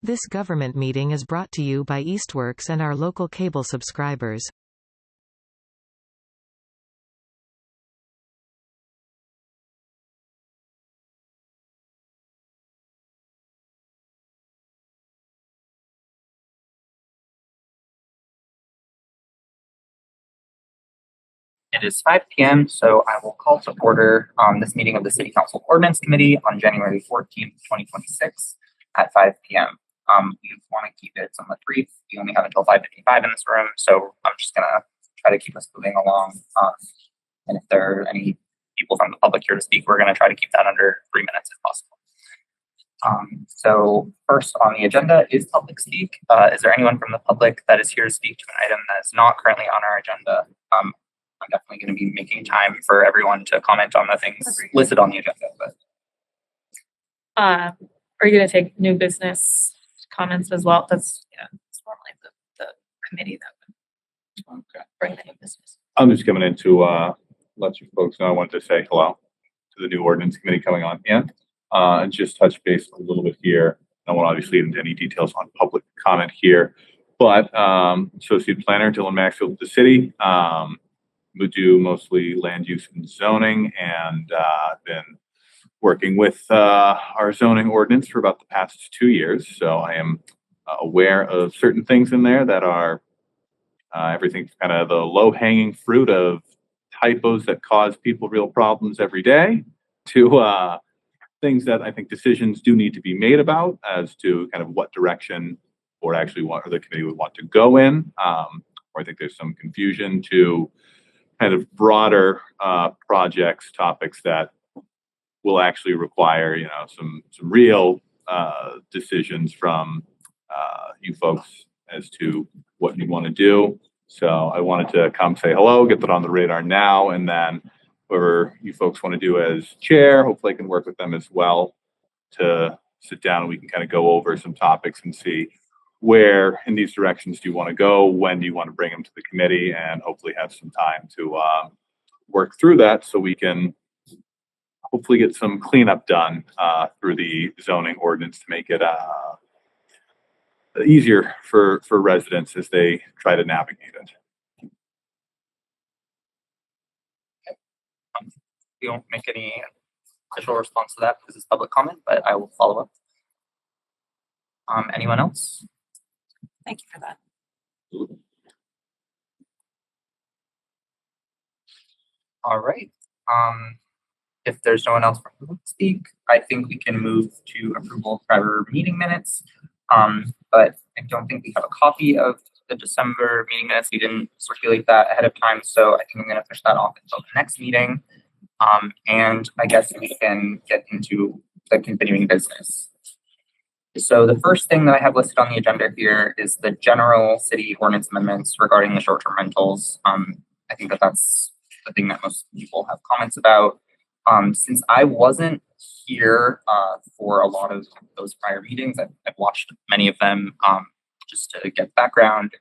This government meeting is brought to you by Eastworks and our local cable subscribers. It is 5 p.m., so I will call to order this meeting of the City Council Ordinance Committee on January 14th, 2026 at 5 p.m. We want to keep it somewhat brief. We only have until 5:55 in this room, so I'm just going to try to keep us moving along. And if there are any people from the public here to speak, we're going to try to keep that under 3 minutes if possible. So first on the agenda is public speak. Is there anyone from the public that is here to speak to an item that is not currently on our agenda? I'm definitely going to be making time for everyone to comment on the things listed on the agenda. But are you going to take new business comments as well? That's normally the committee that would bring the new business. I'm just coming in to let you folks know. I wanted to say hello to the new ordinance committee coming on in, and just touch base a little bit here. I won't obviously get into any details on public comment here, but Associate Planner Dylan Maxfield with the city. We do mostly land use and zoning, and I've been working with our zoning ordinance for about the past 2 years. So I am aware of certain things in there that are everything kind of the low-hanging fruit of typos that cause people real problems every day to things that I think decisions do need to be made about as to kind of what direction or actually what or the committee would want to go in. Or I think there's some confusion to kind of broader projects, topics that will actually require, some real decisions from you folks as to what you want to do. So I wanted to come say hello, get that on the radar now, and then whoever you folks want to do as chair, hopefully I can work with them as well to sit down and we can kind of go over some topics and see where in these directions do you want to go, when do you want to bring them to the committee, and hopefully have some time to work through that so we can hopefully get some cleanup done through the zoning ordinance to make it easier for residents as they try to navigate it. we won't make any official response to that because it's public comment, but I will follow up. Anyone else? Thank you for that. All right. If there's no one else from to speak, I think we can move to approval of prior meeting minutes. But I don't think we have a copy of the December meeting minutes. We didn't circulate that ahead of time, so I think I'm going to push that off until the next meeting. And I guess we can get into the continuing business. So the first thing that I have listed on the agenda here is the general city ordinance amendments regarding the short-term rentals. I think that's the thing that most people have comments about. Since I wasn't here for a lot of those prior meetings, I've watched many of them just to get background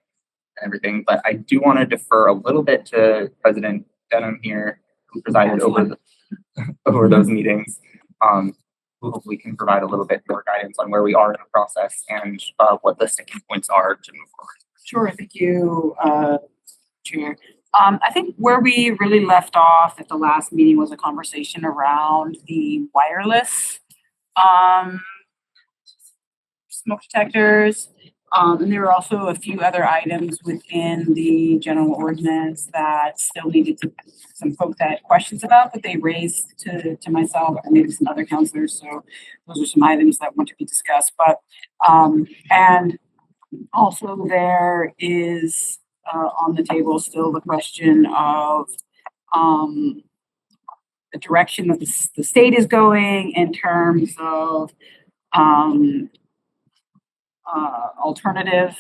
and everything, but I do want to defer a little bit to President Denham here, who presided over those meetings, who hopefully can provide a little bit more guidance on where we are in the process and what the sticking points are to move forward. Sure, thank you, Chair. I think where we really left off at the last meeting was a conversation around the wireless smoke detectors. And there were also a few other items within the general ordinance that still needed to, some folks had questions about, but they raised to myself and maybe some other counselors. So those are some items that want to be discussed. But, and also there is on the table still the question of the direction that the state is going in terms of alternative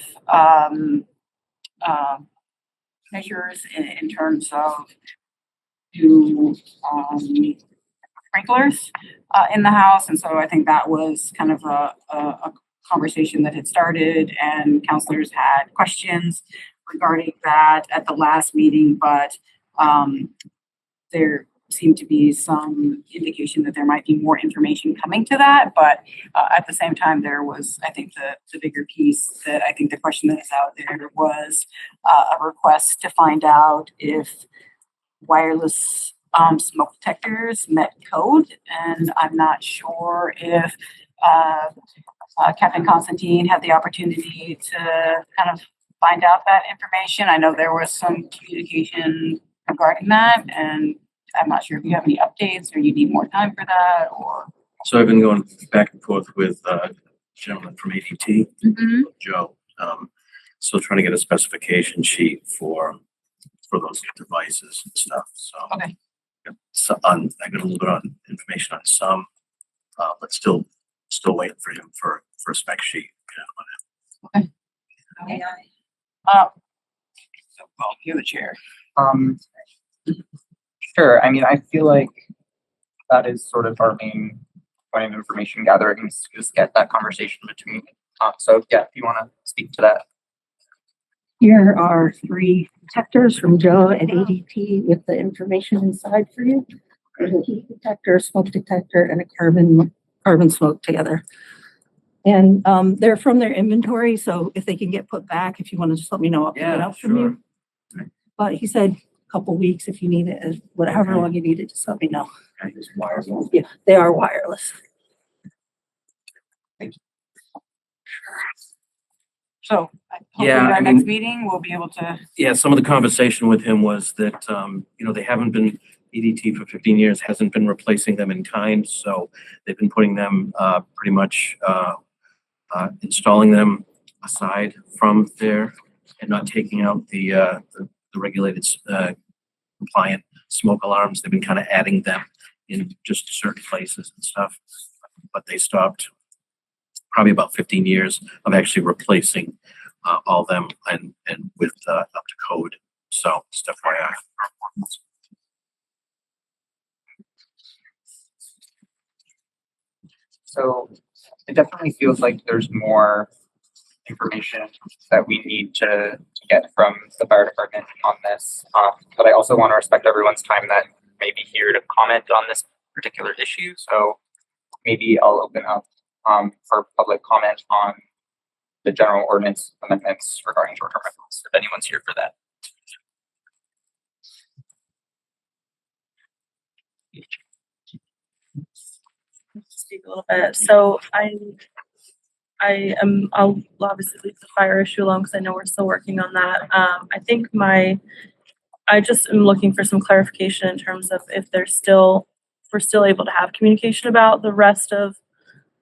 measures in terms of new sprinklers in the house. And so I think that was kind of a conversation that had started, and counselors had questions regarding that at the last meeting, but there seemed to be some indication that there might be more information coming to that, but at the same time, there was, I think, the bigger piece that I think the question that is out there was a request to find out if wireless smoke detectors met code, and I'm not sure if Captain Constantine had the opportunity to kind of find out that information. I know there was some communication regarding that, and I'm not sure if you have any updates or you need more time for that, or. So I've been going back and forth with a gentleman from ADT, Joe. Still trying to get a specification sheet for those devices and stuff. So Okay. So I got a little bit on information on some, but still waiting for him for a spec sheet. Okay. So, well, you're the chair. Sure. I mean, I feel like that is sort of our main point of information gathering, is to just get that conversation between. So yeah, if you want to speak to that. Here are 3 detectors from Joe at ADT with the information inside for you. There's a heat detector, smoke detector, and a carbon smoke together. And they're from their inventory, so if they can get put back, if you want to just let me know, I'll pick it up from you. But he said a couple weeks if you need it, whatever long you need it, just let me know. Wireless. Yeah, they are wireless. So hopefully Yeah, at our I next mean- meeting, we'll be able to. Yeah, some of the conversation with him was that, they haven't been, EDT for 15 years hasn't been replacing them in kind. So they've been putting them pretty much installing them aside from there and not taking out the regulated compliant smoke alarms. They've been kind of adding them in just certain places and stuff. But they stopped probably about 15 years of actually replacing all them and with up to code. So stuff like that. So it definitely feels like there's more information that we need to get from the fire department on this. But I also want to respect everyone's time that may be here to comment on this particular issue. So maybe I'll open up for public comment on the general ordinance amendments regarding short-term rentals, if anyone's here for that. Speak a little bit. So I'll obviously leave the fire issue alone because I know we're still working on that. I think I just am looking for some clarification in terms of if we're still able to have communication about the rest of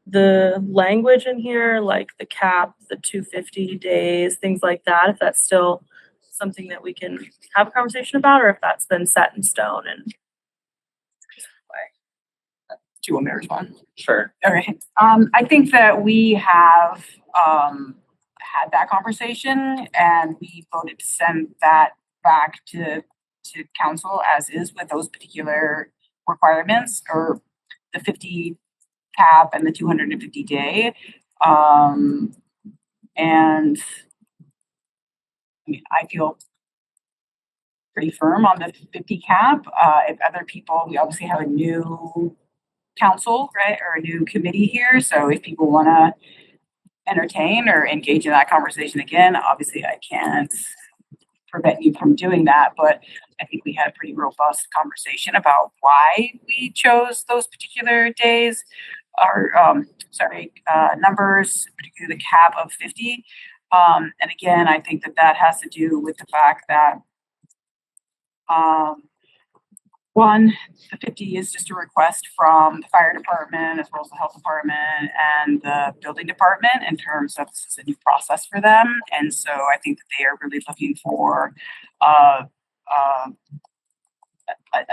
the language in here, like the cap, the 250 days, things like that, if that's still something that we can have a conversation about, or if that's been set in stone. And Do you want me to respond? Sure. All right. I think that we have had that conversation, and we voted to send that back to council as is with those particular requirements, or the 50 cap and the 250 day. And I mean, I feel pretty firm on the 50 cap. If other people, we obviously have a new council, right, or a new committee here. So if people want to entertain or engage in that conversation again, obviously I can't prevent you from doing that. But I think we had a pretty robust conversation about why we chose those particular days, or numbers, particularly the cap of 50. And again, I think that has to do with the fact that one, the 50 is just a request from the fire department as well as the health department and the building department in terms of this is a new process for them. And so I think that they are really looking for a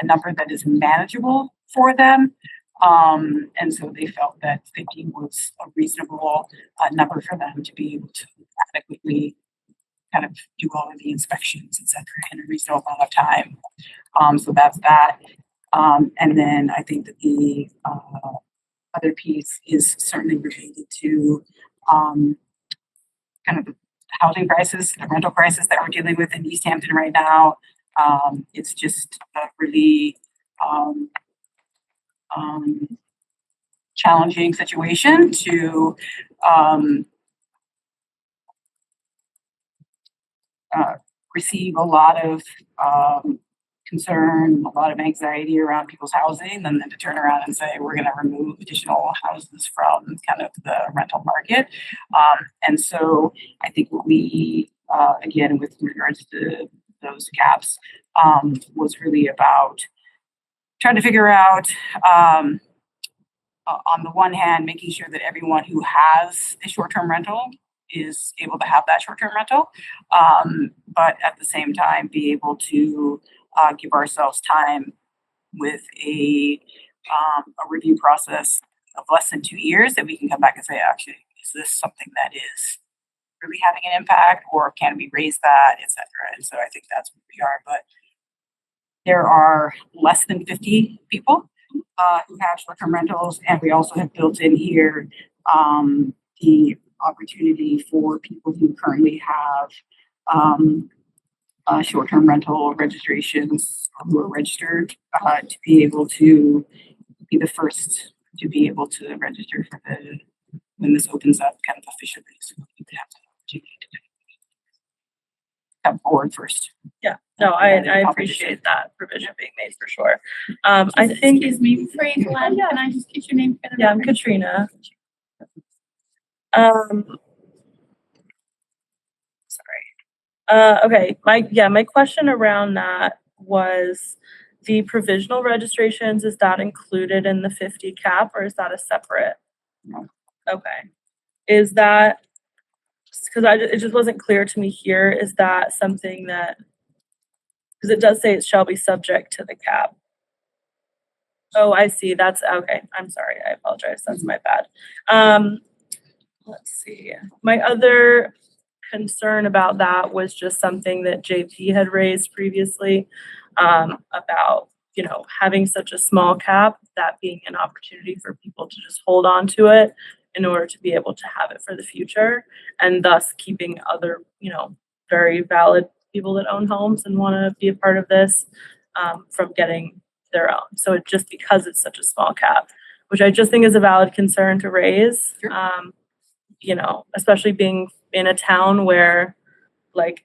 number that is manageable for them. And so they felt that 50 was a reasonable number for them to be able to adequately kind of do all of the inspections, et cetera, in a reasonable amount of time. So that's that. And then I think that the other piece is certainly related to kind of the housing crisis, the rental crisis that we're dealing with in Easthampton right now. It's just really um, challenging situation to receive a lot of concern, a lot of anxiety around people's housing, and then to turn around and say, we're going to remove additional houses from kind of the rental market. And so I think what we, again, with regards to those caps, was really about trying to figure out, on the one hand, making sure that everyone who has a short-term rental is able to have that short-term rental, but at the same time be able to give ourselves time with a review process of less than 2 years that we can come back and say, actually, is this something that is really having an impact, or can we raise that, et cetera? And so I think that's where we are. But there are less than 50 people who have short-term rentals, and we also have built in here the opportunity for people who currently have short-term rental registrations or who are registered to be able to be the first to be able to register for the when this opens up kind of officially. So you have the opportunity to come forward first. Yeah, no, I appreciate that provision being made for sure. I think. Excuse me, before you go on, can I just get your name for the Yeah, I'm record? Katrina. Okay, my question around that was the provisional registrations, is that included in the 50 cap, or is that a separate? No. Okay. Is that, because it just wasn't clear to me here, is that something that, because it does say it shall be subject to the cap. Oh, I see, that's, okay, I'm sorry, I apologize, that's my bad. Let's see, my other concern about that was just something that JP had raised previously, about, you know, having such a small cap, that being an opportunity for people to just hold on to it in order to be able to have it for the future, and thus keeping other, you know, very valid people that own homes and want to be a part of this, from getting their own. So it just, because it's such a small cap, which I just think is a valid concern to raise. Sure. You know, especially being in a town where, like,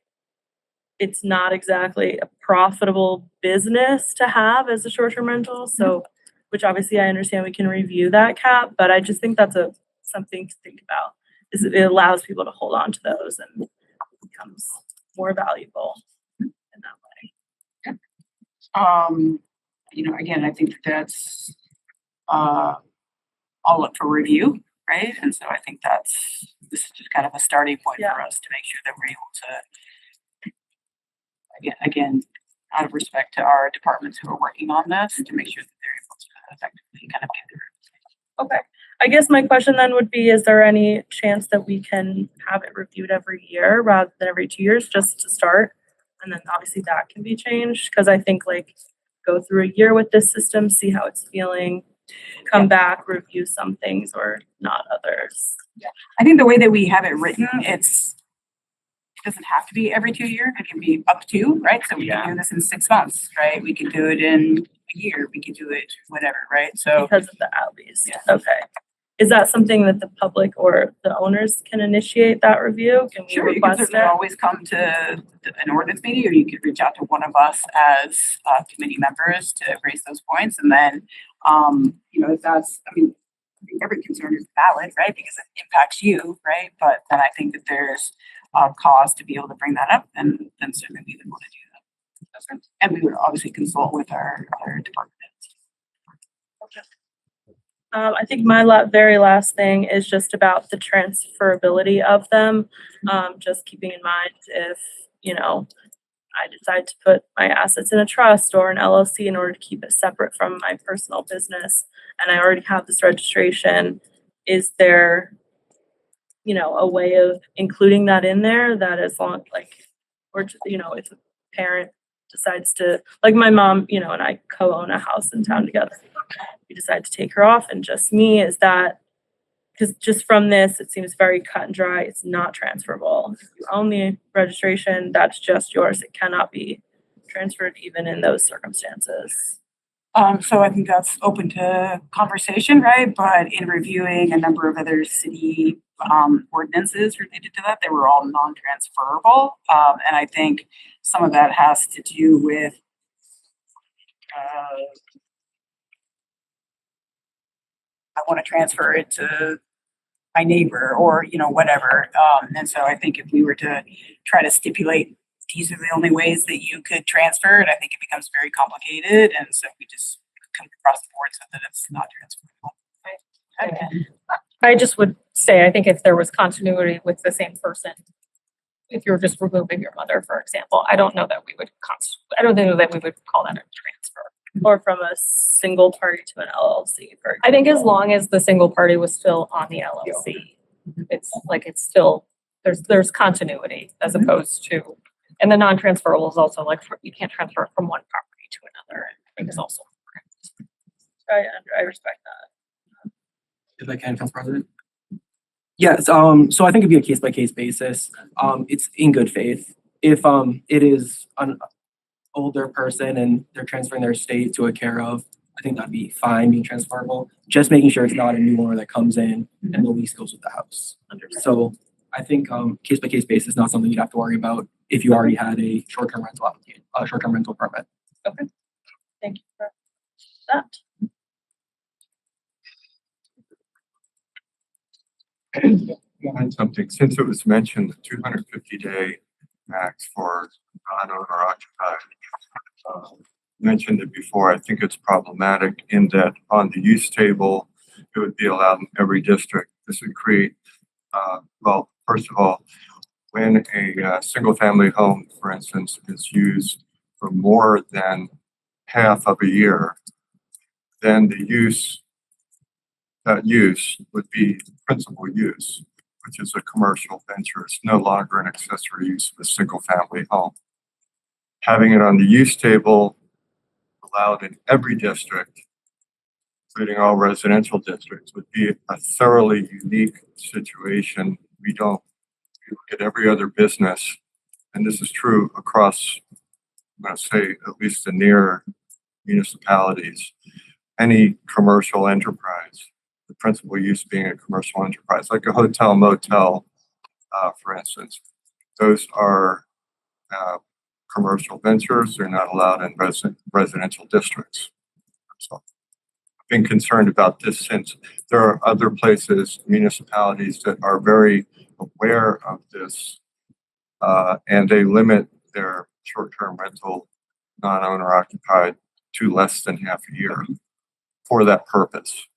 it's not exactly a profitable business to have as a short-term rental. So, which obviously I understand we can review that cap, but I just think that's something to think about. Is it allows people to hold on to those and becomes more valuable in that way. You know, again, I think that's all up for review, right? And so I think this is just kind of a starting point for us to make sure that we're able to, again, out of respect to our departments who are working on this, to make sure that they're able to effectively kind of get through. Okay. I guess my question then would be, is there any chance that we can have it reviewed every year rather than every 2 years, just to start? And then obviously that can be changed, because I think, like, go through a year with this system, see how it's feeling, come back, review some things or not others. I think the way that we have it written, it doesn't have to be every 2 years. It can be up to, right? So we can do this in 6 months, right? We could do it in a year. We could do it whatever, right? So Because of the at least. Yeah. Okay. Is that something that the public or the owners can initiate that review? Can we sure, you can request certainly it? always come to an ordinance meeting, or you could reach out to one of us as committee members to raise those points. And then, you know, if that's, I think every concern is valid, right? Because it impacts you, right? But then I think that there's cause to be able to bring that up, and then certainly we would want to do that. And we would obviously consult with our department heads. I think my very last thing is just about the transferability of them. Just keeping in mind, if, you know, I decide to put my assets in a trust or an LLC in order to keep it separate from my personal business, and I already have this registration, is there, you know, a way of including that in there, that as long, like, or, you know, if a parent decides to, like my mom, you know, and I co-own a house in town together, we decide to take her off and just me, is that, because just from this, it seems very cut and dry. It's not transferable. If you own the registration, that's just yours. It cannot be transferred even in those circumstances. So I think that's open to conversation, right? But in reviewing a number of other city ordinances related to that, they were all non-transferable. And I think some of that has to do with I want to transfer it to my neighbor or, you know, whatever. And so I think if we were to try to stipulate these are the only ways that you could transfer it, I think it becomes very complicated. And so we just come across the board so that it's not transferable. Okay. I just would say, I think if there was continuity with the same person, if you're just removing your mother, for example, I don't know that we would I don't think that we would call that a transfer. Or from a single party to an LLC, for I think as long as the single party was still on the LLC, it's like, it's still, there's continuity as opposed to, and the non-transferable is also like, you can't transfer it from one property to another, I think is also important. I respect that. If I can, Council President. Yes, so I think it'd be a case by case basis. It's in good faith. If it is an older person and they're transferring their estate to a care of, I think that'd be fine being transferable. Just making sure it's not a new owner that comes in and the lease goes with the house. So I think case by case basis is not something you'd have to worry about if you already had a short-term rental application, short-term rental permit. Okay. Thank you for that. And something, since it was mentioned, the 250-day max for non-owner occupied. Mentioned it before, I think it's problematic in that on the use table, it would be allowed in every district. This would create, well, first of all, when a single family home, for instance, is used for more than half of a year, then the use, that use would be principal use, which is a commercial venture. It's no longer an accessory use of a single family home. Having it on the use table allowed in every district, including all residential districts, would be a thoroughly unique situation. We look at every other business, and this is true across, I'm going to say, at least the near municipalities, any commercial enterprise, the principal use being a commercial enterprise, like a hotel, motel, for instance. Those are commercial ventures. They're not allowed in residential districts. So I've been concerned about this since there are other places, municipalities that are very aware of this, and they limit their short-term rental non-owner occupied to less than half a year for that purpose.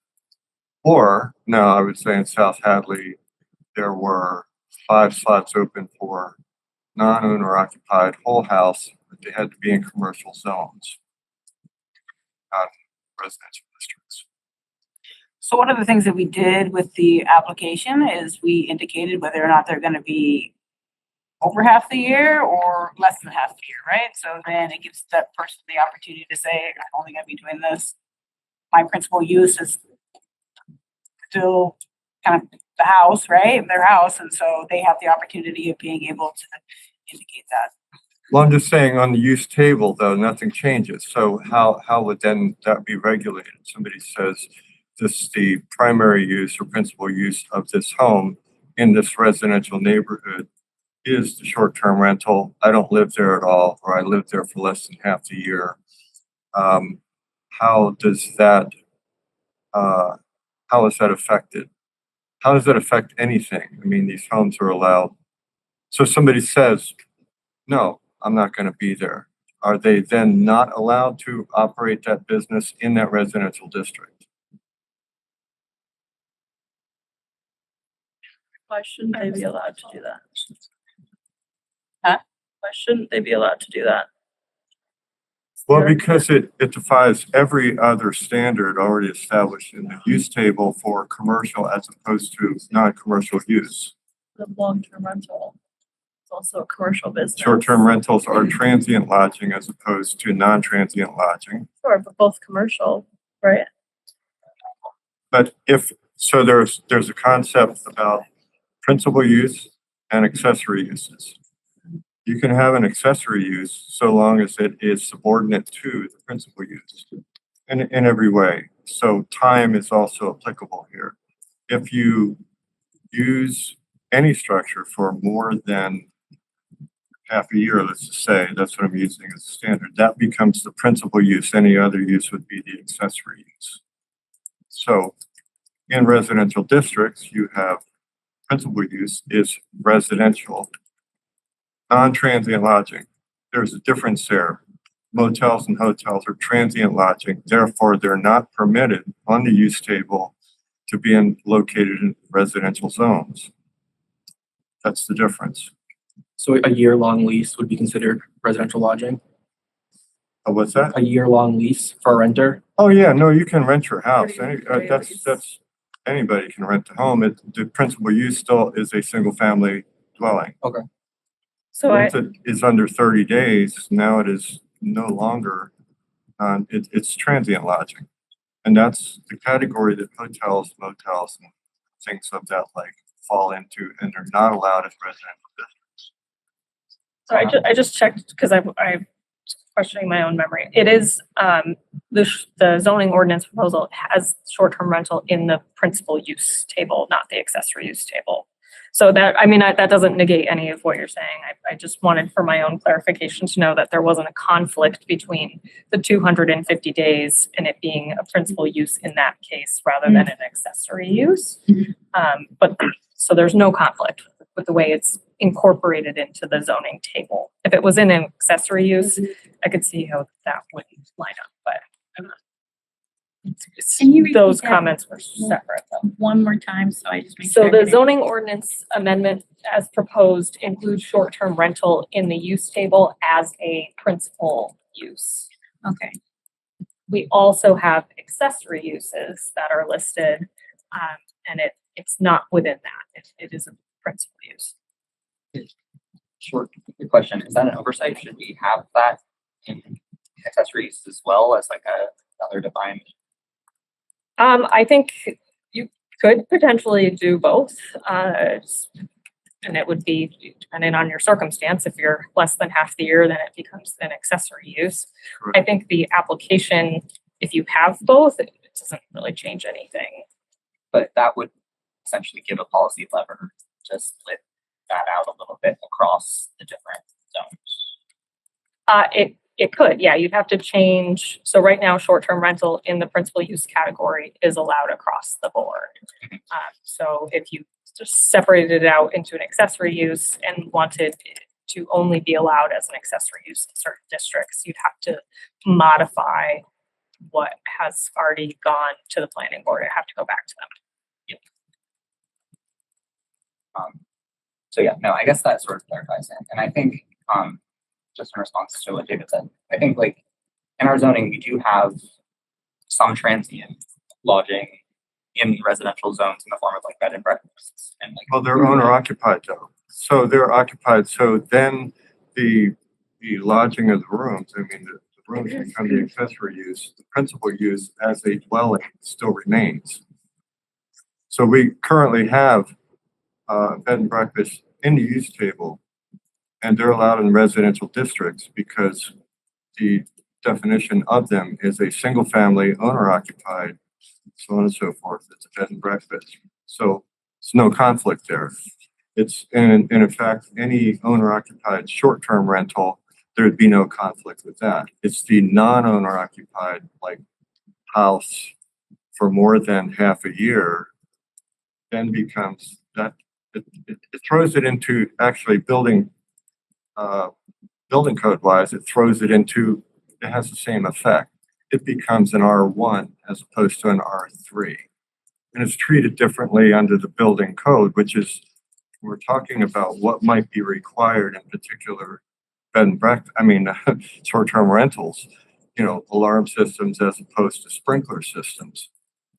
Or now I would say in South Hadley, there were 5 slots open for non-owner occupied whole house, but they had to be in commercial zones, not residential districts. So one of the things that we did with the application is we indicated whether or not they're going to be over half the year or less than half the year, right? So then it gives that person the opportunity to say, I'm only going to be doing this. My principal use is still kind of the house, right? Their house. And so they have the opportunity of being able to indicate that. Well, I'm just saying on the use table, though, nothing changes. So how would then that be regulated? Somebody says this is the primary use or principal use of this home in this residential neighborhood is the short-term rental. I don't live there at all, or I live there for less than half the year. How does that, how is that affected? How does that affect anything? I mean, these homes are allowed. So somebody says, no, I'm not going to be there. Are they then not allowed to operate that business in that residential district? Why shouldn't they be allowed to do that? Huh? Why shouldn't they be allowed to do that? Well, because it defies every other standard already established in the use table for commercial as opposed to non-commercial use. The long-term rental is also a commercial business. Short-term rentals are transient lodging as opposed to non-transient lodging. Sure, but both commercial, right? But so there's a concept about principal use and accessory uses. You can have an accessory use so long as it is subordinate to the principal use. in every way. So time is also applicable here. If you use any structure for more than half a year, let's just say, that's what I'm using as a standard, that becomes the principal use. Any other use would be the accessory use. So in residential districts, you have principal use is residential, non-transient lodging. There's a difference there. Motels and hotels are transient lodging, therefore they're not permitted on the use table to be located in residential zones. That's the difference. So a year-long lease would be considered residential lodging? What's that? A year-long lease for a renter? Oh, yeah, no, you can rent your house. That's, anybody can rent a home. The principal use still is a single family dwelling. Okay. So Once it is under 30 days, now it is no longer, it's transient lodging. And that's the category that hotels, motels, and things of that like fall into, and they're not allowed as residential districts. So I just checked because I'm questioning my own memory. It is the zoning ordinance proposal has short-term rental in the principal use table, not the accessory use table. So that, I mean, that doesn't negate any of what you're saying. I just wanted for my own clarification to know that there wasn't a conflict between the 250 days and it being a principal use in that case rather than an accessory use. But so there's no conflict with the way it's incorporated into the zoning table. If it was in an accessory use, I could see how that wouldn't line up, but I'm not. Can you repeat Those that comments were separate though. one more time, so I just make So sure. I the get it. zoning ordinance amendment as proposed includes short-term rental in the use table as a principal use. Okay, We also have accessory uses that are listed, and it's not within that. It is a principal use. Short question, is that an oversight? Should we have that in accessories as well as like another defined? I think you could potentially do both, and it would be depending on your circumstance. If you're less than half the year, then it becomes an accessory use. Correct. I think the application, if you have both, it doesn't really change anything. But that would essentially give a policy lever to split that out a little bit across the different zones. It could, yeah, you'd have to change. So right now, short-term rental in the principal use category is allowed across the board. So if you just separated it out into an accessory use and wanted it to only be allowed as an accessory use in certain districts, you'd have to modify what has already gone to the planning board. It'd have to go back to them. So yeah, no, I guess that sort of clarifies it. And I think, just in response to what David said, I think like in our zoning, we do have some transient lodging in residential zones in the form of like bed and breakfasts and like. Well, they're owner occupied though. So they're occupied. So then the lodging of the rooms, I mean, the rooms become the accessory use. The principal use as a dwelling still remains. So we currently have bed and breakfast in the use table, and they're allowed in residential districts because the definition of them is a single family owner occupied, so on and so forth. It's a bed and breakfast. So it's no conflict there. It's in fact, any owner occupied short-term rental, there'd be no conflict with that. It's the non-owner occupied like house for more than half a year, then becomes that it throws it into actually building code wise, it throws it into, it has the same effect. It becomes an R1 as opposed to an R3. And it's treated differently under the building code, which is, we're talking about what might be required in particular bed and breakfast, short-term rentals, alarm systems as opposed to sprinkler systems.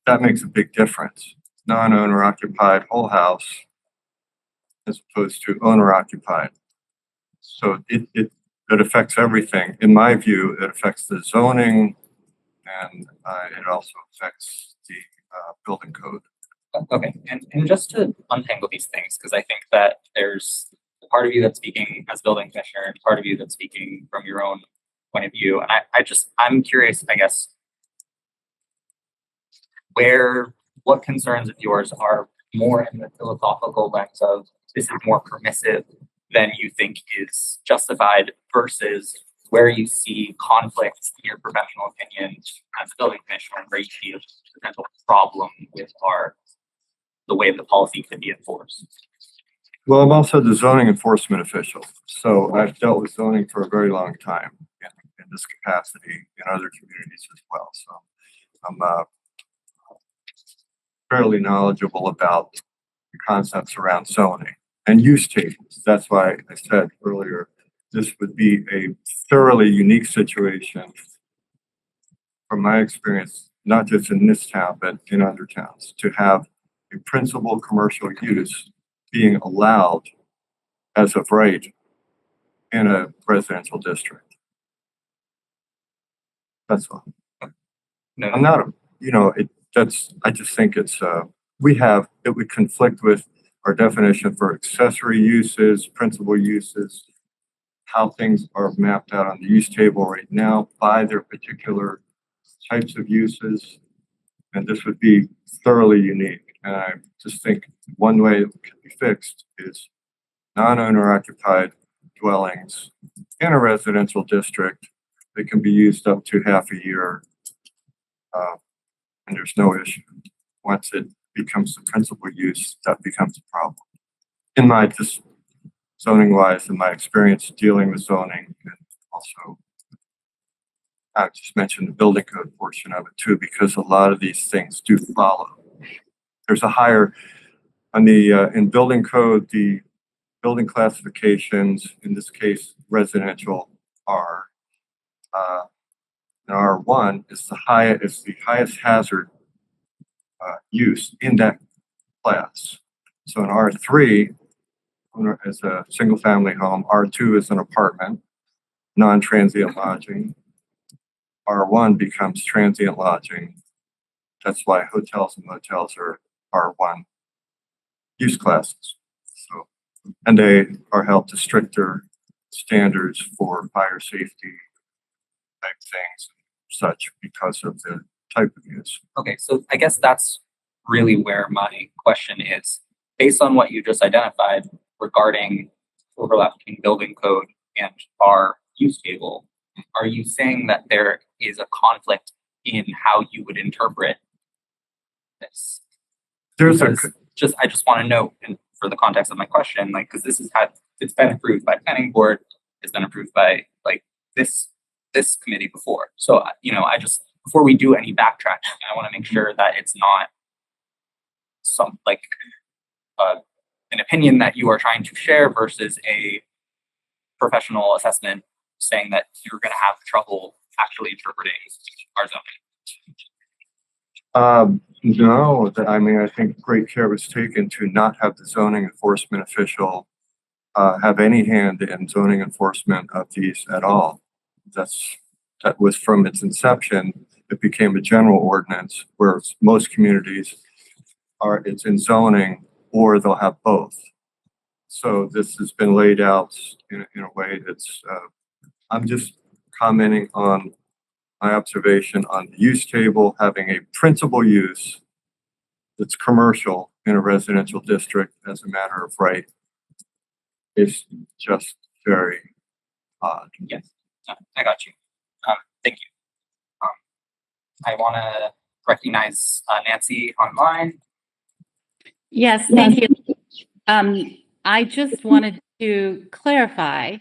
That makes a big difference. Non-owner occupied whole house as opposed to owner occupied. So it affects everything. In my view, it affects the zoning and it also affects the building code. Okay, and just to untangle these things, because I think that there's a part of you that's speaking as building commissioner and part of you that's speaking from your own point of view. And I'm curious, I guess, what concerns of yours are more in the philosophical lens of this is more permissive than you think is justified versus where you see conflicts in your professional opinion as a building commissioner where you see a potential problem with the way the policy could be enforced. Well, I'm also the zoning enforcement official, so I've dealt with zoning for a very long time in this capacity in other communities as well. So I'm fairly knowledgeable about the concepts around zoning and use tables. That's why I said earlier, this would be a thoroughly unique situation from my experience, not just in this town, but in other towns, to have a principal commercial use being allowed as of right in a residential district. That's all. No, I'm not, I just think it would conflict with our definition for accessory uses, principal uses, how things are mapped out on the use table right now by their particular types of uses. And this would be thoroughly unique. And I just think one way it can be fixed is non-owner occupied dwellings in a residential district that can be used up to half a year. And there's no issue. Once it becomes the principal use, that becomes a problem. In my just zoning wise, in my experience dealing with zoning, and also I just mentioned the building code portion of it too, because a lot of these things do follow. There's a higher on the in building code, the building classifications, in this case residential, are R1 is the highest hazard use in that class. So in R3 is a single family home, R2 is an apartment, non-transient lodging, R1 becomes transient lodging. That's why hotels and motels are R1 use classes. So, and they are held to stricter standards for fire safety type things and such because of the type of use. Okay, so I guess that's really where my question is. Based on what you just identified regarding overlap between building code and our use table, are you saying that there is a conflict in how you would interpret this? I just want to know, and for the context of my question, like, because it's been approved by planning board, it's been approved by like this committee before. So before we do any backtracking, I want to make sure that it's not some like an opinion that you are trying to share versus a professional assessment saying that you're going to have trouble actually interpreting our zoning. No, I mean, I think great care was taken to not have the zoning enforcement official have any hand in zoning enforcement of these at all. That was from its inception. It became a general ordinance where most communities it's in zoning or they'll have both. So this has been laid out in a way that's, I'm just commenting on my observation on the use table having a principal use that's commercial in a residential district as a matter of right is just very odd. Yes, I got you. Thank you. I want to recognize Nancy online. Yes, thank you. I just wanted to clarify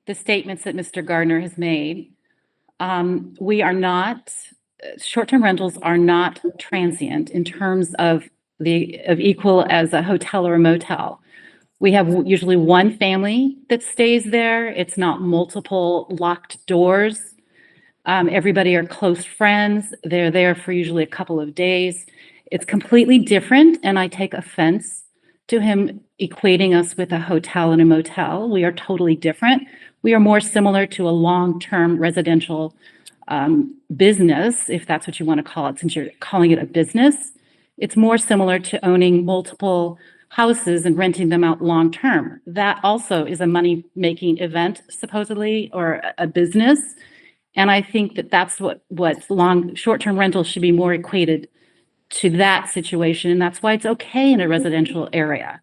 the statements that Mr. Gardner has made. Short-term rentals are not transient in terms of equal as a hotel or a motel. We have usually one family that stays there. It's not multiple locked doors. Everybody are close friends. They're there for usually a couple of days. It's completely different, and I take offense to him equating us with a hotel and a motel. We are totally different. We are more similar to a long-term residential business, if that's what you want to call it, since you're calling it a business. It's more similar to owning multiple houses and renting them out long-term. That also is a money-making event, supposedly, or a business. And I think that that's what short-term rentals should be more equated to that situation, and that's why it's okay in a residential area.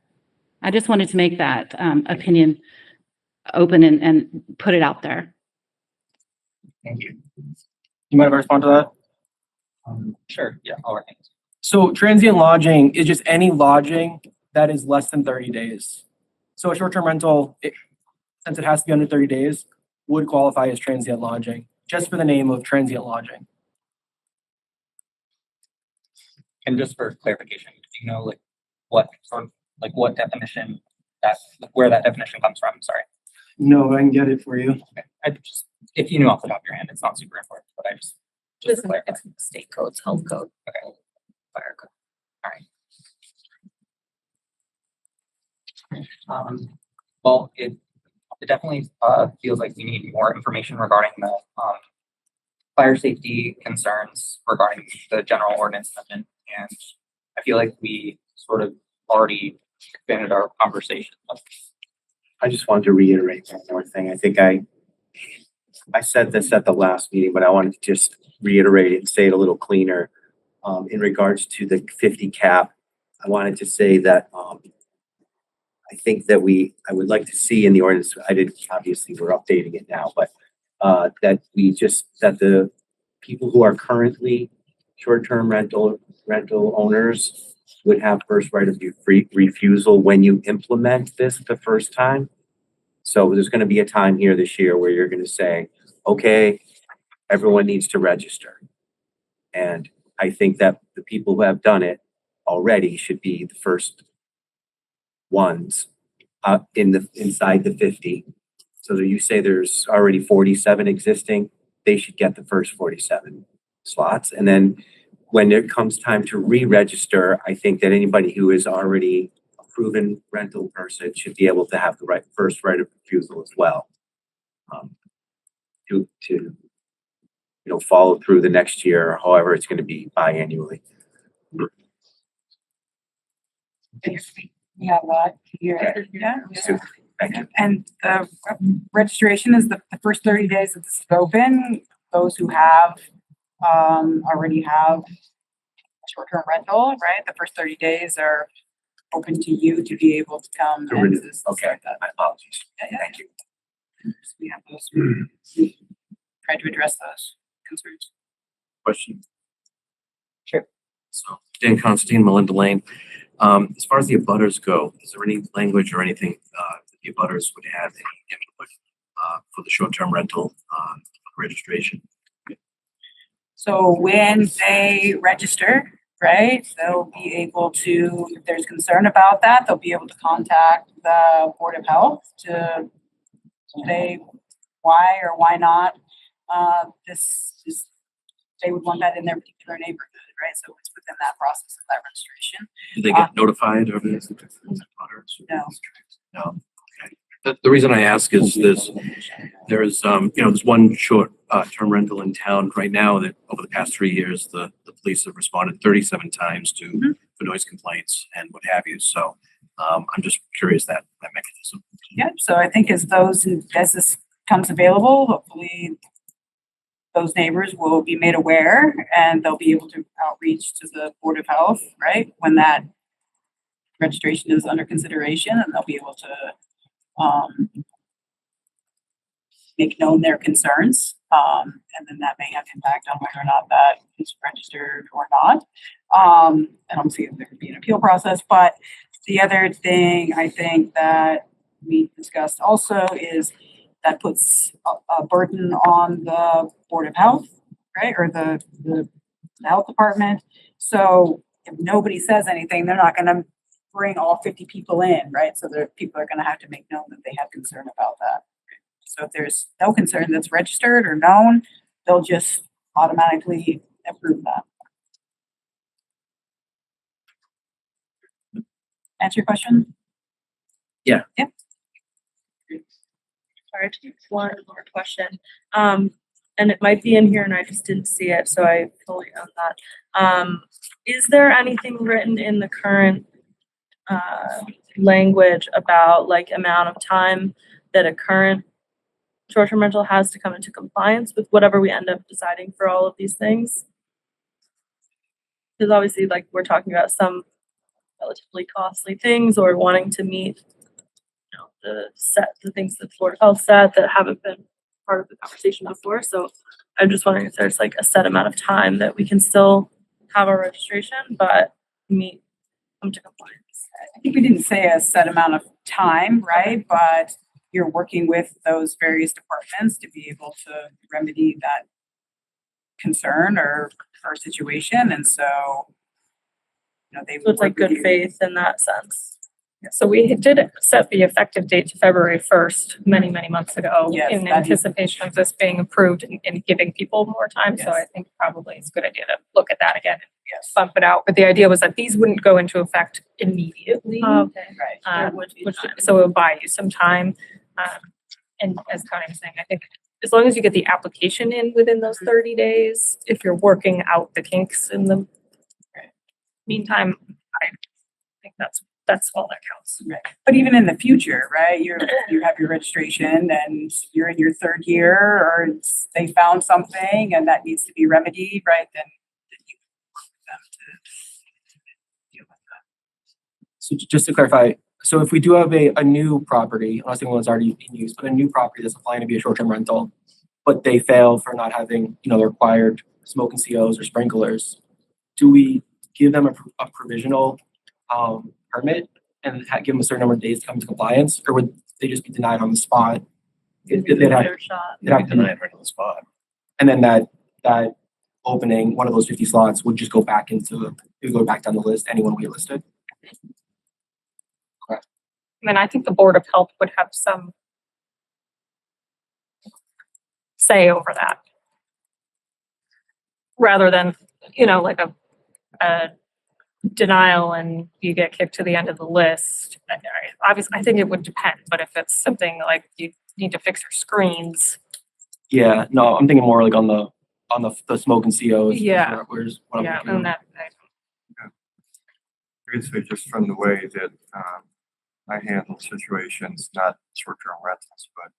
I just wanted to make that opinion open and put it out there. Thank you. You mind if I respond to that? Sure, yeah, all right. So transient lodging is just any lodging that is less than 30 days. So a short-term rental, since it has to be under 30 days, would qualify as transient lodging, just for the name of transient lodging. And just for clarification, do you know like what sort of, like what definition where that definition comes from? Sorry. No, I can get it for you. Okay. I just, if you knew off the top of your hand, it's not super important, but I just to clarify. It's state codes, health code. Okay. Fire code. All right. Well, it definitely feels like we need more information regarding the fire safety concerns regarding the general ordinance amendment, and I feel like we sort of already expanded our conversation. I just wanted to reiterate one more thing. I think I said this at the last meeting, but I wanted to just reiterate it and say it a little cleaner. In regards to the 50 cap, I wanted to say that I think that I would like to see in the ordinance, obviously we're updating it now, but that the people who are currently short-term rental owners would have first right of refusal when you implement this the first time. So there's going to be a time here this year where you're going to say, okay, everyone needs to register. And I think that the people who have done it already should be the first ones inside the 50. So that you say there's already 47 existing, they should get the first 47 slots. And then when it comes time to re-register, I think that anybody who is already a proven rental person should be able to have the first right of refusal as well. To follow through the next year, or however it's going to be biannually. Yeah, a lot here. Yeah. Super. Thank you. And registration is the first 30 days that this is open. Those who have already have a short-term rental, right? The first 30 days are open to you to be able to come and Okay, start that. my apologies. Yeah. Thank you. So we have those. We try to address those concerns. Question. Sure. So Dan Constantine, Melinda Lane. As far as the abutters go, is there any language or anything that the abutters would have any input for the short-term rental registration? So when they register, right, they'll be able to, if there's concern about that, they'll be able to contact the Board of Health to say why or why not they would want that in their particular neighborhood, right? So it's within that process of that registration. Do they get notified of this? No. No. Okay. The reason I ask is there's one short term rental in town right now that over the past 3 years, the police have responded 37 times to for noise complaints and what have you. So I'm just curious that mechanism. Yeah, so I think as this comes available, hopefully those neighbors will be made aware and they'll be able to outreach to the Board of Health, right? When that registration is under consideration, and they'll be able to make known their concerns. And then that may have impact on whether or not that is registered or not. I don't see if there could be an appeal process, but the other thing I think that we discussed also is that puts a burden on the Board of Health, right? Or the health department. So if nobody says anything, they're not gonna bring all 50 people in, right? So the people are gonna have to make known that they have concern about that. So if there's no concern that's registered or known, they'll just automatically approve that. Answer your question? Yeah. Yep. Sorry, just one more question. And it might be in here and I just didn't see it, so I fully own that. Is there anything written in the current language about like amount of time that a current short-term rental has to come into compliance with whatever we end up deciding for all of these things? Because obviously, like, we're talking about some relatively costly things or wanting to meet, you know, the things that Florida Health said that haven't been part of the conversation before. So I'm just wondering if there's like a set amount of time that we can still have our registration, but come to compliance. I think we didn't say a set amount of time, right? But you're working with those various departments to be able to remedy that concern or situation. And so, you know, they. So it's like work good with you. faith in that sense. So we did set the effective date to February 1st, many, many months ago Yes, in that is- anticipation of this being approved and giving people more time. So I Yes. think probably it's a good idea to look at that again and Yes. bump it out. But the idea was that these wouldn't go into effect immediately. Okay. Right. There would be time. So it would buy you some time. And as Connie was saying, I think as long as you get the application in within those 30 days, if you're working out the kinks in the meantime, I think that's all that counts. Right. But even in the future, right, you have your registration and you're in your third year or they found something and that needs to be remedied, right, then you work with them to deal with that. So just to clarify, so if we do have a new property, unless anyone's already being used, but a new property that's applying to be a short-term rental, but they fail for not having, you know, the required smoke and COs or sprinklers, do we give them a provisional permit and give them a certain number of days to come to compliance, or would they just be denied on the spot? They'd have, Fair shot. they'd have to Denied right on the spot. and then that opening, one of those 50 slots would just go back it would go back down the list, anyone waitlisted. I mean, I think the Board of Health would have some say over that. Rather than, you know, like a denial and you get kicked to the end of the list. Obviously, I think it would depend, but if it's something like you need to fix your screens. Yeah, no, I'm thinking more like on the smoke and COs. Yeah. Where's what I'm Yeah, thinking. and that, I could say just from the way that I handle situations, not short-term rentals, but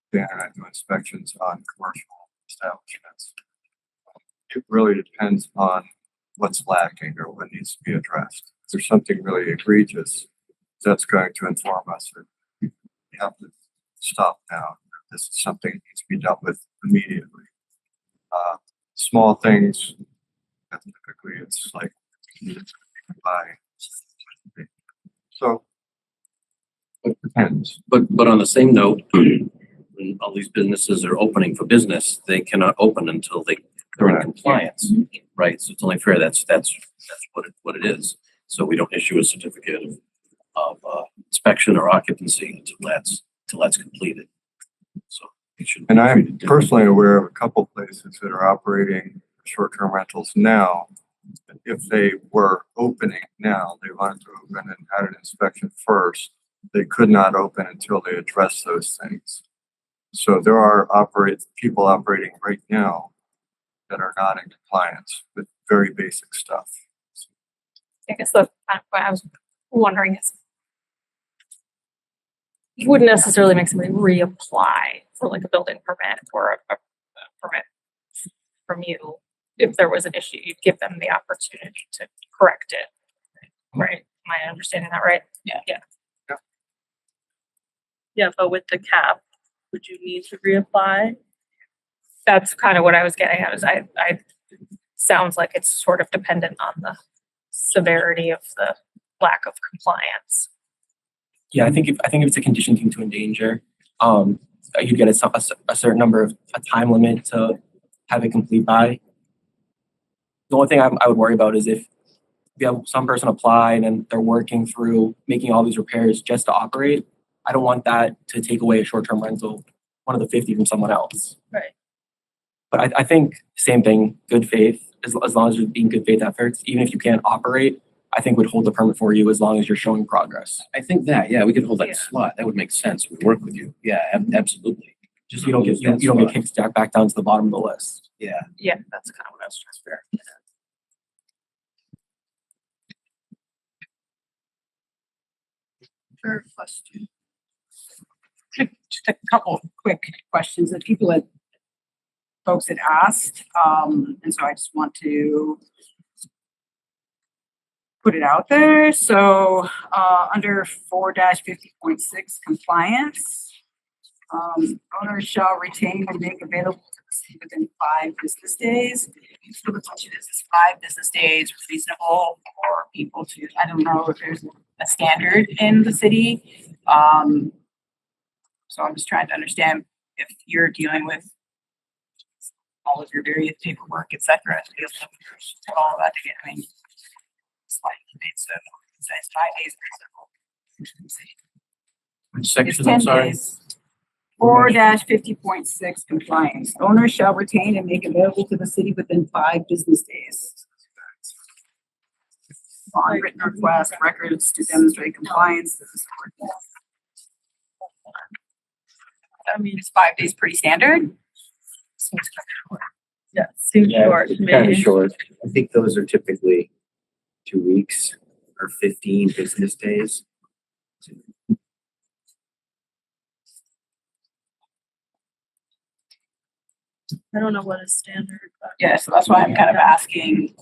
standard I do inspections on commercial establishments. It really depends on what's lacking or what needs to be addressed. If there's something really egregious, that's going to inform us that we have to stop now. This is something that needs to be dealt with immediately. Small things, typically it's like by. So it depends. But on the same note, when all these businesses are opening for business, they cannot open until they're in Correct. compliance, right? So it's only fair, that's what it is. So we don't issue a certificate of inspection or occupancy until that's completed. So it should. And I'm personally aware of a couple places that are operating short-term rentals now. If they were opening now, they wanted to open and had an inspection first, they could not open until they addressed those things. So there are people operating right now that are not in compliance with very basic stuff. I guess the kind of what I was wondering is you wouldn't necessarily make somebody reapply for like a building permit or a permit from you. If there was an issue, you'd give them the opportunity to correct it. Right? Am I understanding that right? Yeah. Yeah. Yeah, but with the cap, would you need to reapply? That's kind of what I was getting at is I sounds like it's sort of dependent on the severity of the lack of compliance. Yeah, I think if it's a condition deemed to endanger, you get a certain number of a time limit to have it complete by. The only thing I would worry about is if you have some person apply and then they're working through making all these repairs just to operate. I don't want that to take away a short-term rental, one of the 50 from someone else. Right. But I think same thing, good faith, as long as you're being good faith efforts, even if you can't operate, I think would hold the permit for you as long as you're showing progress. I think that, yeah, we could hold Yeah. that slot. That would make sense. We work with you. Yeah, absolutely. Just you don't get kicked back down to the bottom of the list. Yeah. Yeah, that's kind of what I was trying to figure out. Fair question. Just a couple of quick questions that people had folks had asked. And so I just want to put it out there. So, under 4-50.6 compliance, owners shall retain and make available to the city within 5 business days. So the question is 5 business days reasonable for people to, I don't know if there's a standard in the city. So I'm just trying to understand if you're dealing with all of your various paperwork, et cetera, to be able to put all of that together. I mean, it's like, it's 5 days reasonable. Which It's section, 10 I'm sorry? days. 4-50.6 compliance. Owners shall retain and make available to the city within 5 business days. On written request, records to demonstrate compliance. This is I mean, is 5 days pretty standard? Yeah, seems short to Kind me. of short. I think those are typically 2 weeks or 15 business days. I don't know what is standard, but. Yeah, so that's why I'm kind of asking.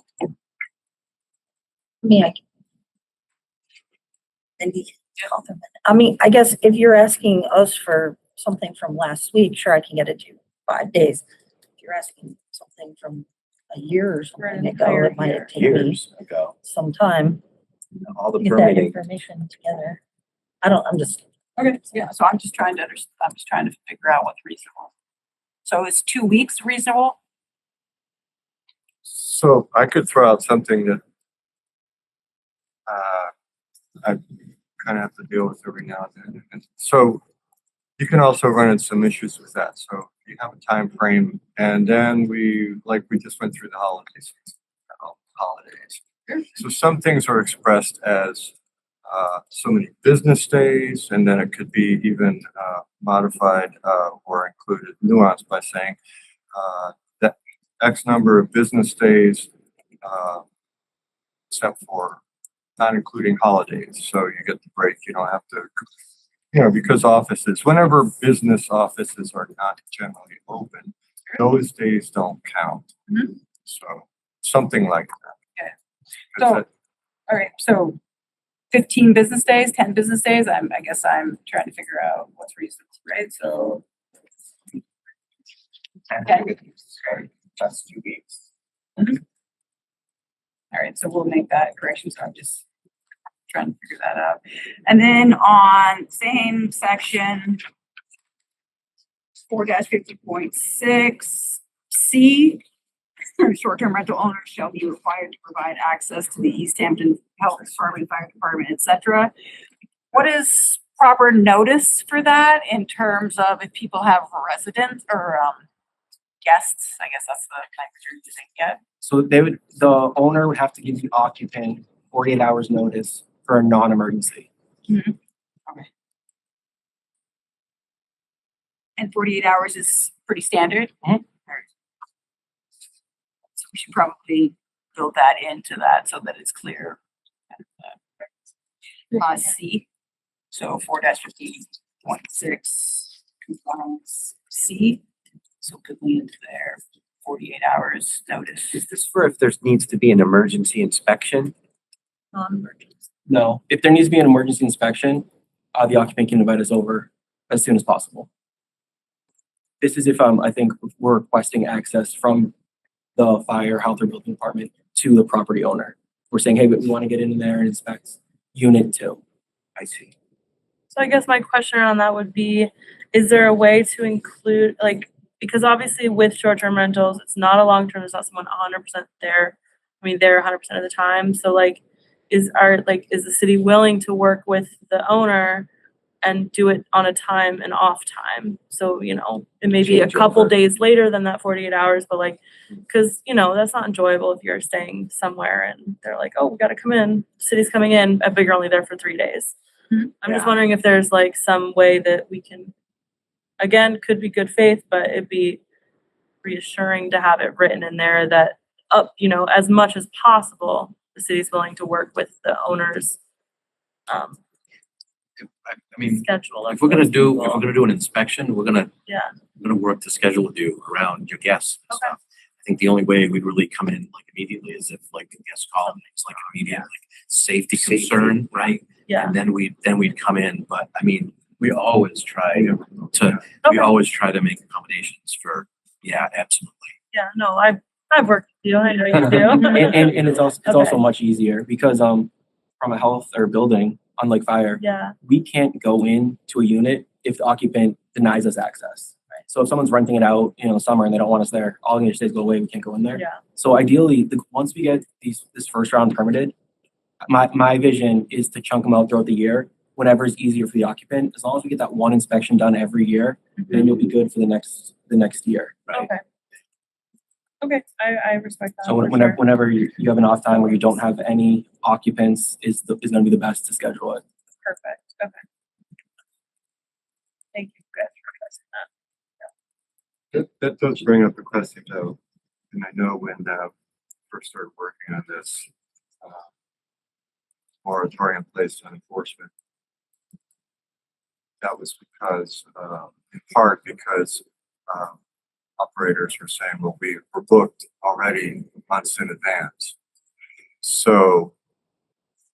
I mean, I guess if you're asking us for something from last week, sure, I can get it to you 5 days. If you're asking something from a year or something ago, entire it might year. take me Years ago, some time all the to get that permitting. information together. I'm just, Okay, yeah, so I'm just trying to I'm just trying to figure out what's reasonable. So is 2 weeks reasonable? So I could throw out something that I kind of have to deal with every now and then. And so you can also run into some issues with that. So you have a time frame, and then we just went through the holidays. So some things are expressed as so many business days, and then it could be even modified or included nuanced by saying that X number of business days, except for not including holidays. So you get the break. You don't have to, because whenever business offices are not generally open, those days don't count. Mhm. So something like that. Okay. 'Cause So, that- all right, so 15 business days, 10 business days, I guess I'm trying to figure out what's reasonable, right? So. Okay. That's 2 weeks. All right, so we'll make that correction. So I'm just trying to figure that out. And then on same section, 4-50.6 C, short-term rental owners shall be required to provide access to the Easthampton Health Department, Fire Department, et cetera. What is proper notice for that in terms of if people have residents or guests? I guess that's the language you're using. Yeah. So the owner would have to give the occupant 48 hours notice for a non-emergency. Okay. And 48 hours is pretty standard. Mhm. Alright. So we should probably build that into that so that it's clear. C, so 4-50.6 compliance C. So could we into there 48 hours notice? Is this for if there needs to be an emergency inspection? non-emergency. No, if there needs to be an emergency inspection, the occupant can invite us over as soon as possible. This is if I think we're requesting access from the fire, health, or building department to the property owner. We're saying, hey, but we want to get in there and inspect unit 2. I see. So I guess my question on that would be, is there a way to include, because obviously with short-term rentals, it's not a long-term, it's not someone 100% there. I mean, they're 100% of the time. So is the city willing to work with the owner and do it on a time and off time? So, it may be a Change couple over. days later than that 48 hours, but because, that's not enjoyable if you're staying somewhere and they're like, oh, we got to come in, city's coming in, but you're only there for 3 days. Mhm. I'm just wondering if there's some way that we can, again, could be good faith, but it'd be reassuring to have it written in there that as much as possible, the city's willing to work with the owners. I mean, schedule. if we're gonna do an inspection, we're gonna Yeah. work the schedule with you around your guests and Okay. stuff. I think the only way we'd really come in like immediately is if like the guest call and it's like immediate like safety concern, right? Yeah. And then we'd come in, but I mean, we always try we Okay. always try to make accommodations for, yeah, absolutely. Yeah, no, I've worked with you, I know you do. And it's also Okay. much easier because from a health or building, unlike fire, Yeah, we can't go into a unit if the occupant denies us access. Right. So if someone's renting it out, summer and they don't want us there, all they're gonna say is go away, we can't go in there. yeah, So ideally, once we get this first round permitted, my vision is to chunk them out throughout the year, whenever is easier for the occupant. As long as we get that one inspection done every year, then you'll be good for the next year. Right. okay. Okay, I respect that. So for whenever sure. whenever you have an off time where you don't have any occupants is gonna be the best to schedule it. Perfect, okay. Thank you guys for addressing that. That does bring up a question though, and I know when first started working on this moratorium placed on enforcement, that was because, in part because operators were saying, well, we were booked already months in advance. So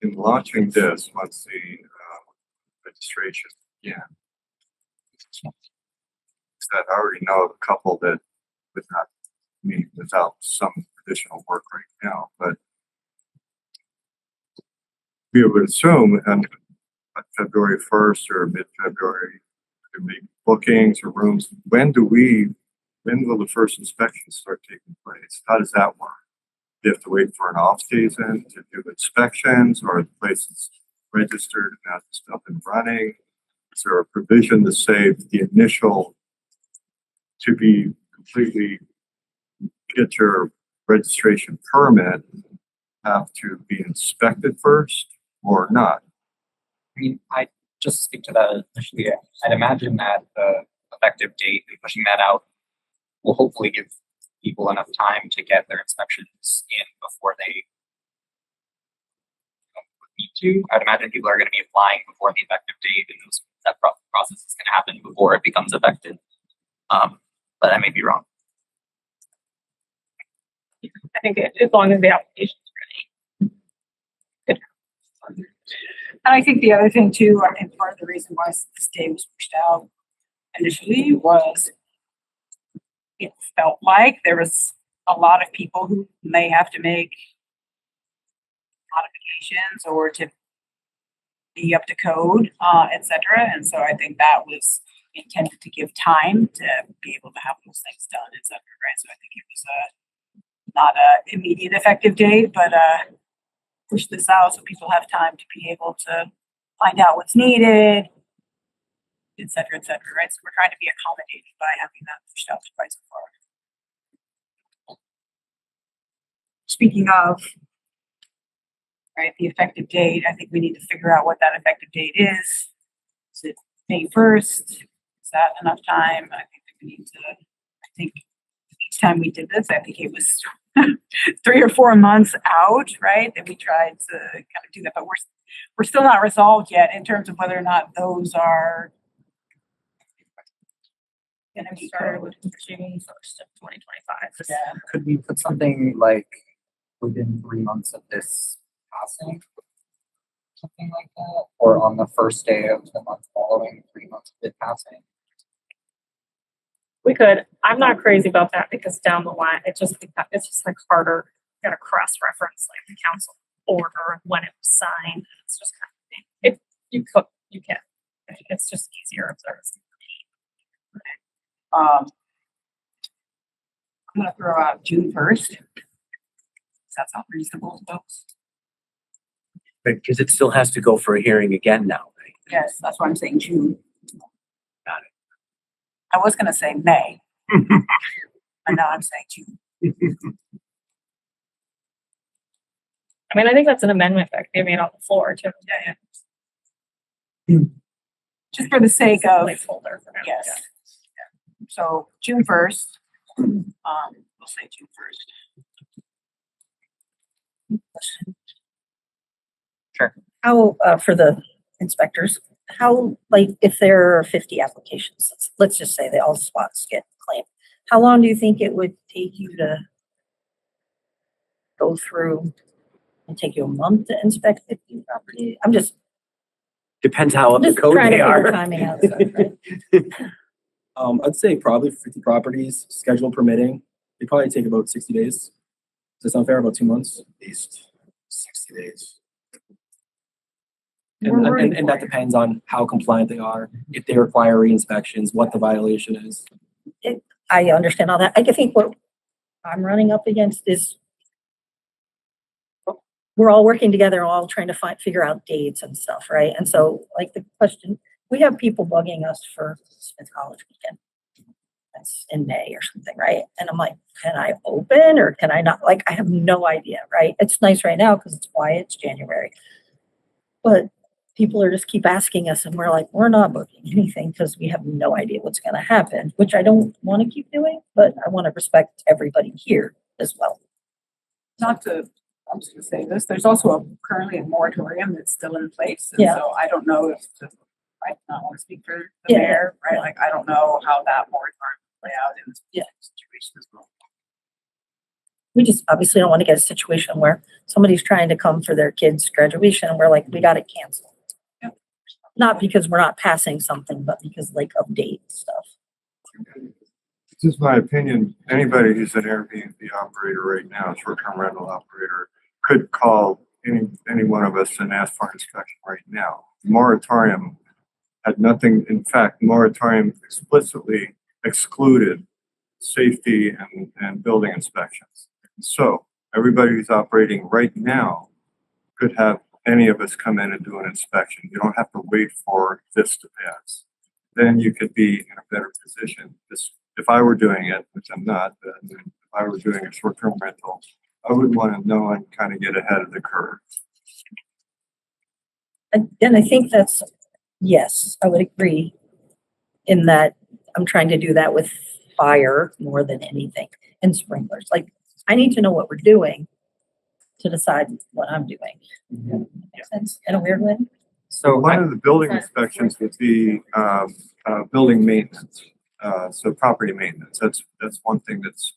in launching this, once the registration began, that I already know of a couple that would not meet without some additional work right now, but we would assume on February 1st or mid-February, there may be bookings or rooms. When will the first inspections start taking place? How does that work? Do you have to wait for an off season to do inspections, or are the places registered and have this up and running? Is there a provision to say the initial to be completely get your registration permit have to be inspected first or not? I mean, I just speak to that initially. I'd imagine that the effective date and pushing that out will hopefully give people enough time to get their inspections in before they need to. I'd imagine people are going to be applying before the effective date, and that process is going to happen before it becomes effective. But I may be wrong. I think as long as the application's ready. And I think the other thing too, I think part of the reason why this day was pushed out initially was it felt like there was a lot of people who may have to make modifications or to be up to code, et cetera. And so I think that was intended to give time to be able to have those things done, et cetera, right? So I think it was not a immediate effective date, but push this out so people have time to be able to find out what's needed, et cetera, right? So we're trying to be accommodating by having that pushed out quite so far. Speaking of, right, the effective date, I think we need to figure out what that effective date is. Is it May 1st? Is that enough time? I think that we need to, I think each time we did this, I think it was 3 or 4 months out, right? That we tried to kind of do that, but we're still not resolved yet in terms of whether or not those are And we started with June 1st of 2025. Yeah. Could we put something like within 3 months of this passing? Something like that? Or on the first day of the month following 3 months of it passing? We could. I'm not crazy about that because down the line, it's just like harder. You gotta cross-reference like the council order when it was signed. It's just kind of, if you could, you can. It's just easier if there's. I'm gonna throw out June 1st. Does that sound reasonable, folks? Because it still has to go for a hearing again now, right? Yes, that's why I'm saying June. Got it. I was gonna say May. And now I'm saying June. I mean, I think that's an amendment that they made on the floor too. Yeah. Just for the sake of, Placeholder for now. yes. Yeah. Yeah. So June 1st, we'll say June 1st. Sure. How, for the inspectors, how, like, if there are 50 applications, let's just say they all spots get claimed, how long do you think it would take you to go through and take you a month to inspect 50 properties? Depends how up the Just code trying to they figure are. timing out stuff, right? I'd say probably 50 properties, schedule permitting. They probably take about 60 days. Does that sound fair? About 2 months? At least 60 days. And that depends on how compliant they are, if they require re-inspections, what the violation is. I understand all that. I think what I'm running up against is we're all working together, all trying to figure out dates and stuff, right? And so, like, the question, we have people bugging us for Smith College weekend. That's in May or something, right? And I'm like, can I open or can I not? Like, I have no idea, right? It's nice right now because it's quiet, it's January. But people are just keep asking us and we're like, we're not booking anything because we have no idea what's going to happen, which I don't want to keep doing, but I want to respect everybody here as well. Not to, I'm just gonna say this, there's also currently a moratorium that's still in place. And Yeah. so I don't know if, I do not want to speak for the Yeah, mayor, right? yeah. Like, I don't know how that moratorium will play out in this Yeah. situation as well. We just obviously don't want to get a situation where somebody's trying to come for their kid's graduation and we're like, we got to cancel. Yep. Not because we're not passing something, but because like of date stuff. This is my opinion. Anybody who's an Airbnb operator right now, short-term rental operator, could call any one of us and ask for an inspection right now. Moratorium had nothing, in fact, moratorium explicitly excluded safety and building inspections. So everybody who's operating right now could have any of us come in and do an inspection. You don't have to wait for this to pass. Then you could be in a better position. If I were doing it, which I'm not, but if I were doing a short-term rental, I would want to know and kind of get ahead of the curve. And I think that's, yes, I would agree in that I'm trying to do that with fire more than anything and sprinklers. Like, I need to know what we're doing to decide what I'm doing. Makes sense in a weird way. So One of the building inspections would be building maintenance, so property maintenance. That's one thing that's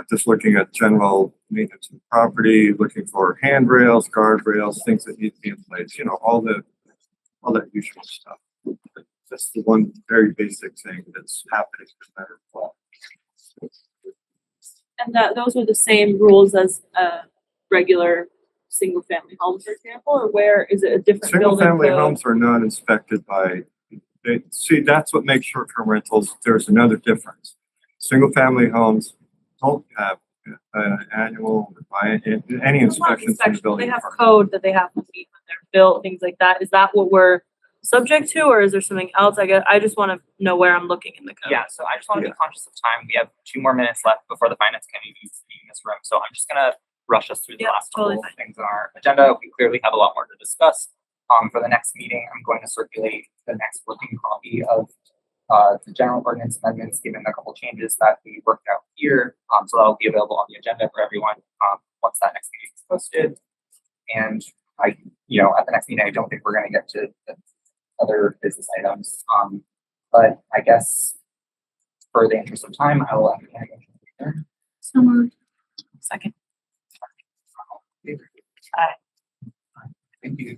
just looking at general maintenance of the property, looking for handrails, guardrails, things that need to be in place. You know, all that usual stuff. That's the one very basic thing that's happening no matter what. And that, those are the same rules as, regular single-family homes, for example, or where is it a different building Single-family code? homes are not inspected by, see, that's what makes short-term rentals, there's another difference. Single-family homes don't have an annual, any inspections in the building. They have code that they have to meet when they're built, things like that. Is that what we're subject to, or is there something else? I just want to know where I'm looking in the code. yeah, so I just want to be conscious of time. We have 2 more minutes left before the finance committee needs to be in this room. So I'm just gonna rush us through the Yeah, last couple totally of things on our agenda. We clearly have a lot more to discuss. For the next meeting, I'm going to circulate the next working copy of the general ordinance amendments, given a couple changes that we worked out here. So that'll be available on the agenda for everyone once that next meeting is posted. And at the next meeting, I don't think we're going to get to the other business items. But I guess for the interest of time, I will entertain a motion to adjourn. So moved. Second. Thank you.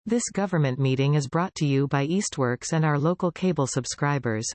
This government meeting is brought to you by Eastworks and our local cable subscribers.